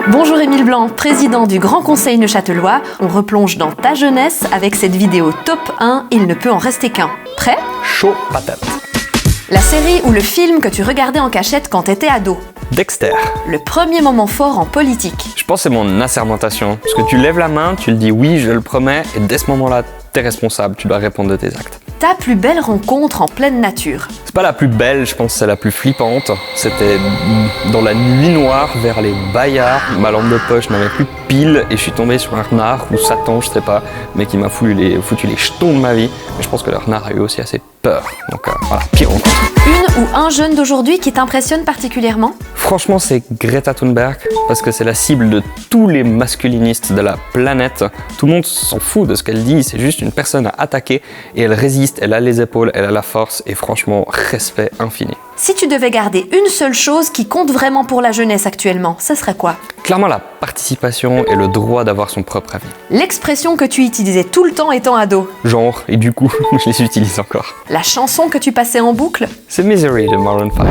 Bonjour Émile Blanc, président du Grand Conseil neuchâtelois. On replonge dans ta jeunesse avec cette vidéo top 1, il ne peut en rester qu'un. Prêt ? Chaud patate. La série ou le film que tu regardais en cachette quand t'étais ado. Dexter. Le premier moment fort en politique. Je pense que c'est mon assermentation. Parce que tu lèves la main, tu le dis oui, je le promets, et dès ce moment-là, t'es responsable, tu dois répondre de tes actes. Ta plus belle rencontre en pleine nature. C'est pas la plus belle, je pense que c'est la plus flippante. C'était dans la nuit noire, vers les Bayards. Ma lampe de poche n'avait plus de pile et je suis tombé sur un renard ou Satan, je sais pas, mais qui m'a foutu les jetons de ma vie. Mais je pense que le renard a eu aussi assez peur. Donc voilà, pire rencontre. Une ou un jeune d'aujourd'hui qui t'impressionne particulièrement ? Franchement, c'est Greta Thunberg, parce que c'est la cible de tous les masculinistes de la planète. Tout le monde s'en fout de ce qu'elle dit, c'est juste une personne à attaquer et elle résiste, elle a les épaules, elle a la force et franchement, respect infini. Si tu devais garder une seule chose qui compte vraiment pour la jeunesse actuellement, ce serait quoi ? Clairement, la participation et le droit d'avoir son propre avis. L'expression que tu utilisais tout le temps étant ado. Genre, et du coup, je les utilise encore. La chanson que tu passais en boucle. C'est Misery de Maroon 5.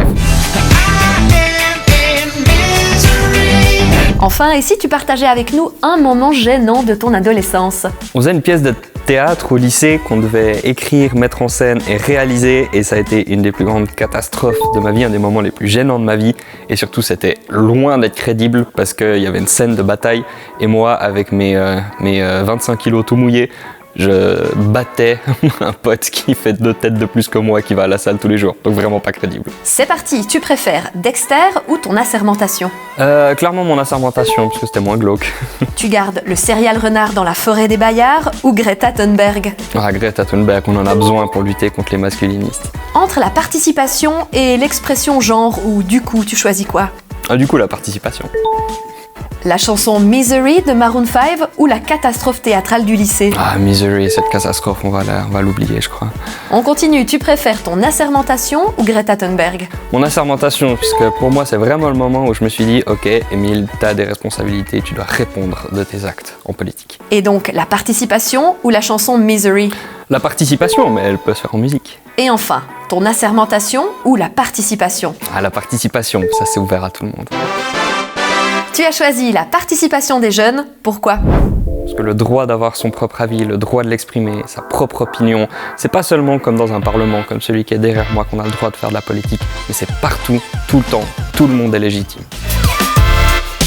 Enfin, et si tu partageais avec nous un moment gênant de ton adolescence ? On faisait une pièce de théâtre au lycée qu'on devait écrire, mettre en scène et réaliser, et ça a été une des plus grandes catastrophes de ma vie, un des moments les plus gênants de ma vie, et surtout c'était loin d'être crédible parce qu'il y avait une scène de bataille et moi avec mes 25 kilos tout mouillés, je battais un pote qui fait 2 têtes de plus que moi qui va à la salle tous les jours, donc vraiment pas crédible. C'est parti, tu préfères Dexter ou ton assermentation ? Clairement mon assermentation, parce que c'était moins glauque. Tu gardes le serial renard dans la forêt des Bayards ou Greta Thunberg ? Ah, Greta Thunberg, on en a besoin pour lutter contre les masculinistes. Entre la participation et l'expression genre ou du coup, tu choisis quoi ? Ah, du coup, la participation. La chanson Misery de Maroon 5 ou la catastrophe théâtrale du lycée ? Ah, Misery, cette catastrophe, on va l'oublier, je crois. On continue, tu préfères ton assermentation ou Greta Thunberg ? Mon assermentation, puisque pour moi, c'est vraiment le moment où je me suis dit, ok, Émile, t'as des responsabilités, tu dois répondre de tes actes en politique. Et donc, la participation ou la chanson Misery ? La participation, mais elle peut se faire en musique. Et enfin, ton assermentation ou la participation ? Ah, la participation, ça c'est ouvert à tout le monde. Tu as choisi la participation des jeunes, pourquoi ? Parce que le droit d'avoir son propre avis, le droit de l'exprimer, sa propre opinion, c'est pas seulement comme dans un parlement, comme celui qui est derrière moi, qu'on a le droit de faire de la politique, mais c'est partout, tout le temps, tout le monde est légitime.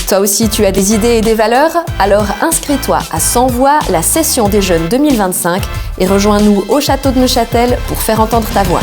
Toi aussi, tu as des idées et des valeurs ? Alors inscris-toi à 100 voix, la session des jeunes 2025, et rejoins-nous au château de Neuchâtel pour faire entendre ta voix.